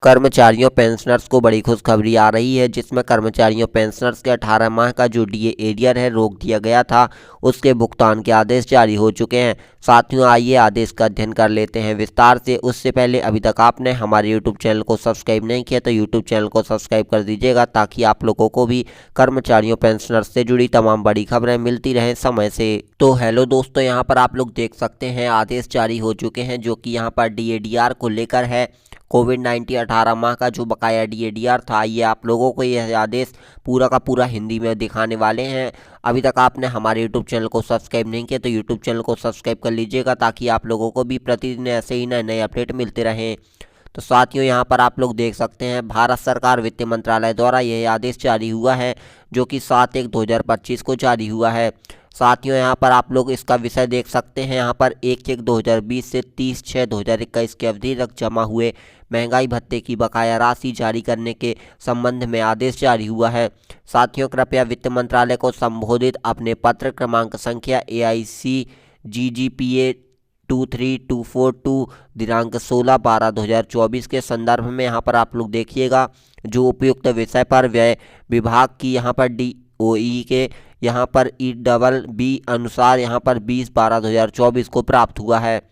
कर्मचारियों पेंशनर्स को बड़ी खुशखबरी आ रही है, जिसमें कर्मचारियों पेंशनर्स के 18 माह का जो डीए एरियर है रोक दिया गया था, उसके भुगतान के आदेश जारी हो चुके हैं। साथियों, आइए आदेश का अध्ययन कर लेते हैं विस्तार से। उससे पहले अभी तक आपने हमारे यूट्यूब चैनल को सब्सक्राइब नहीं किया तो यूट्यूब चैनल को सब्सक्राइब कर दीजिएगा, ताकि आप लोगों को भी कर्मचारियों पेंशनर्स से जुड़ी तमाम बड़ी खबरें मिलती रहें समय से। तो हेलो दोस्तों, यहाँ पर आप लोग देख सकते हैं आदेश जारी हो चुके हैं, जो कि यहाँ पर डीएडीआर को लेकर है। कोविड-19 18 माह का जो बकाया डीएडीआर था, ये आप लोगों को यह आदेश पूरा का पूरा हिंदी में दिखाने वाले हैं। अभी तक आपने हमारे यूट्यूब चैनल को सब्सक्राइब नहीं किया तो यूट्यूब चैनल को सब्सक्राइब कर लीजिएगा, ताकि आप लोगों को भी प्रतिदिन ऐसे ही नए नए अपडेट मिलते रहें। तो साथियों, यहाँ पर आप लोग देख सकते हैं भारत सरकार वित्त मंत्रालय द्वारा यह आदेश जारी हुआ है, जो कि 7/1/2025 को जारी हुआ है। साथियों, यहाँ पर आप लोग इसका विषय देख सकते हैं। यहाँ पर 1/1/2020 से 30/6/2021 की अवधि तक जमा हुए महंगाई भत्ते की बकाया राशि जारी करने के संबंध में आदेश जारी हुआ है। साथियों, कृपया वित्त मंत्रालय को संबोधित अपने पत्र क्रमांक संख्या AICGGPA 23242 दिनांक 16/12/2024 के संदर्भ में यहाँ पर आप लोग देखिएगा, जो उपयुक्त विषय पर व्यय विभाग की यहाँ पर DOE के यहाँ पर EBB अनुसार यहाँ पर 20/12/2024 को प्राप्त हुआ है।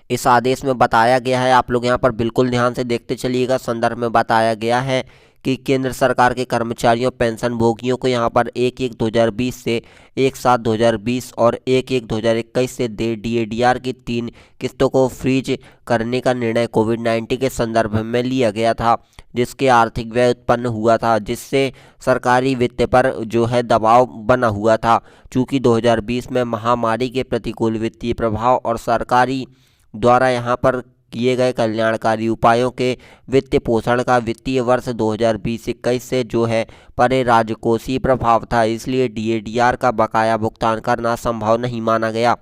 इस आदेश में बताया गया है, आप लोग यहाँ पर बिल्कुल ध्यान से देखते चलिएगा। संदर्भ में बताया गया है कि केंद्र सरकार के कर्मचारियों पेंशन भोगियों को यहाँ पर 1/1/2020 से 1/7/2020 और 1/1/2021 से डीएडीआर की 3 किस्तों को फ्रीज करने का निर्णय कोविड-19 के संदर्भ में लिया गया था, जिसके आर्थिक व्यय उत्पन्न हुआ था, जिससे सरकारी वित्त पर जो है दबाव बना हुआ था। चूँकि 2020 में महामारी के प्रतिकूल वित्तीय प्रभाव और सरकारी द्वारा यहाँ पर किए गए कल्याणकारी उपायों के वित्तीय पोषण का वित्तीय वर्ष 2020-21 से जो है परे राजकोषीय प्रभाव था, इसलिए डीएडीआर का बकाया भुगतान करना संभव नहीं माना गया।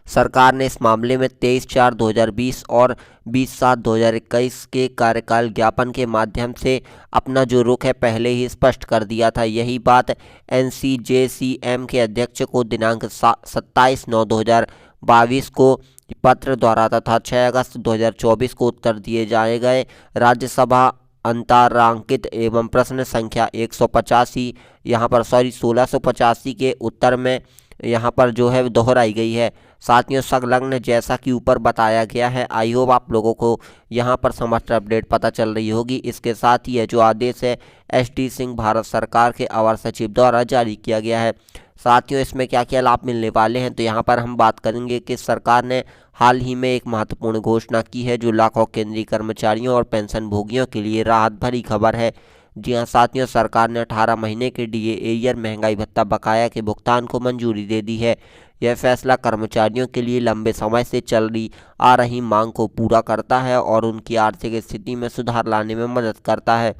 सरकार ने इस मामले में 23/4/2020 और 20/7/2021 के कार्यकाल ज्ञापन के माध्यम से अपना जो रुख है पहले ही स्पष्ट कर दिया था। यही बात NCJCM के अध्यक्ष को दिनांक 27/9/2022 को पत्र द्वारा तथा 6 अगस्त 2024 को उत्तर दिए जाए गए राज्यसभा अंतरांकित एवं प्रश्न संख्या 1685 के उत्तर में यहाँ पर जो है दोहराई गई है। साथियों, संलग्न जैसा कि ऊपर बताया गया है, आई होप आप लोगों को यहाँ पर समस्त अपडेट पता चल रही होगी। इसके साथ ही यह जो आदेश है ST सिंह भारत सरकार के अवर सचिव द्वारा जारी किया गया है। साथियों, इसमें क्या क्या लाभ मिलने वाले हैं, तो यहाँ पर हम बात करेंगे कि सरकार ने हाल ही में एक महत्वपूर्ण घोषणा की है, जो लाखों केंद्रीय कर्मचारियों और पेंशन भोगियों के लिए राहत भरी खबर है। जी हाँ साथियों, सरकार ने 18 महीने के डीए एरियर महंगाई भत्ता बकाया के भुगतान को मंजूरी दे दी है। यह फैसला कर्मचारियों के लिए लंबे समय से चली आ रही मांग को पूरा करता है और उनकी आर्थिक स्थिति में सुधार लाने में मदद करता है।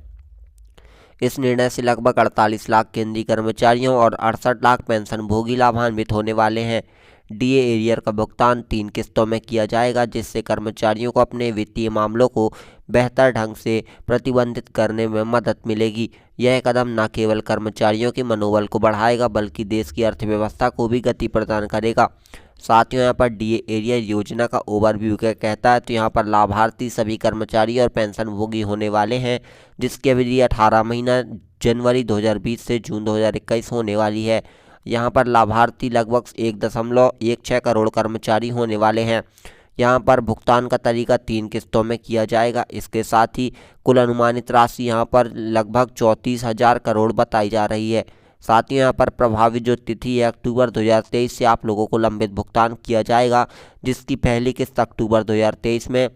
इस निर्णय से लगभग 48 लाख केंद्रीय कर्मचारियों और 68 लाख पेंशन भोगी लाभान्वित होने वाले हैं। डीए एरियर का भुगतान 3 किस्तों में किया जाएगा, जिससे कर्मचारियों को अपने वित्तीय मामलों को बेहतर ढंग से प्रबंधित करने में मदद मिलेगी। यह कदम न केवल कर्मचारियों के मनोबल को बढ़ाएगा, बल्कि देश की अर्थव्यवस्था को भी गति प्रदान करेगा। साथियों, यहाँ पर डीए एरियर योजना का ओवरव्यू क्या कहता है, तो यहाँ पर लाभार्थी सभी कर्मचारी और पेंशन भोगी होने वाले हैं, जिसकी अवधि 18 महीना जनवरी 2020 से जून 2021 होने वाली है। यहाँ पर लाभार्थी लगभग 1.16 करोड़ कर्मचारी होने वाले हैं। यहाँ पर भुगतान का तरीका 3 किस्तों में किया जाएगा। इसके साथ ही कुल अनुमानित राशि यहाँ पर लगभग 34,000 करोड़ बताई जा रही है। साथ ही यहाँ पर प्रभावित जो तिथि है अक्टूबर 2023 से आप लोगों को लंबित भुगतान किया जाएगा, जिसकी पहली किस्त अक्टूबर 2023 में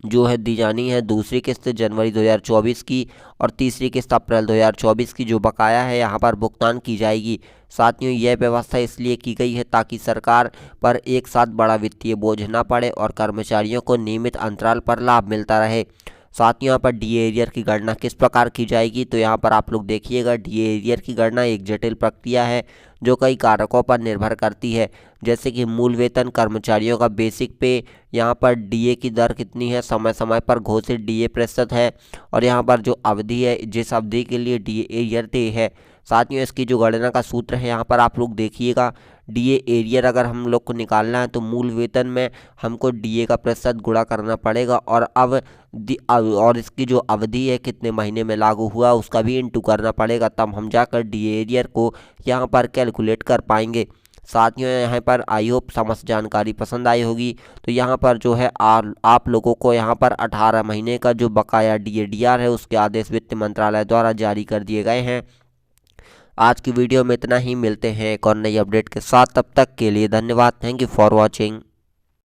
जो है दी जानी है, दूसरी किस्त जनवरी 2024 की और तीसरी किस्त अप्रैल 2024 की जो बकाया है यहाँ पर भुगतान की जाएगी। साथियों, यह व्यवस्था इसलिए की गई है ताकि सरकार पर एक साथ बड़ा वित्तीय बोझ न पड़े और कर्मचारियों को नियमित अंतराल पर लाभ मिलता रहे। साथियों, यहाँ पर डीए एरियर की गणना किस प्रकार की जाएगी, तो यहाँ पर आप लोग देखिएगा, डीए एरियर की गणना एक जटिल प्रक्रिया है जो कई कारकों पर निर्भर करती है, जैसे कि मूल वेतन, कर्मचारियों का बेसिक पे, यहाँ पर डीए की दर कितनी है, समय समय पर घोषित डीए प्रतिशत है, और यहाँ पर जो अवधि है, जिस अवधि के लिए डीए एरियर तय है। साथियों, इसकी जो गणना का सूत्र है यहाँ पर आप लोग देखिएगा, डीए एरियर अगर हम लोग को निकालना है तो मूल वेतन में हमको डीए का प्रतिशत गुणा करना पड़ेगा और इसकी जो अवधि है कितने महीने में लागू हुआ उसका भी इंटू करना पड़ेगा, तब हम जाकर डीए एरियर को यहाँ पर कैलकुलेट कर पाएंगे। साथियों यहाँ पर आई होप समस्त जानकारी पसंद आई होगी। तो यहाँ पर जो है आप लोगों को यहाँ पर 18 महीने का जो बकाया डीएडीआर है उसके आदेश वित्त मंत्रालय द्वारा जारी कर दिए गए हैं। आज की वीडियो में इतना ही, मिलते हैं एक और नई अपडेट के साथ, तब तक के लिए धन्यवाद। Thank you for watching.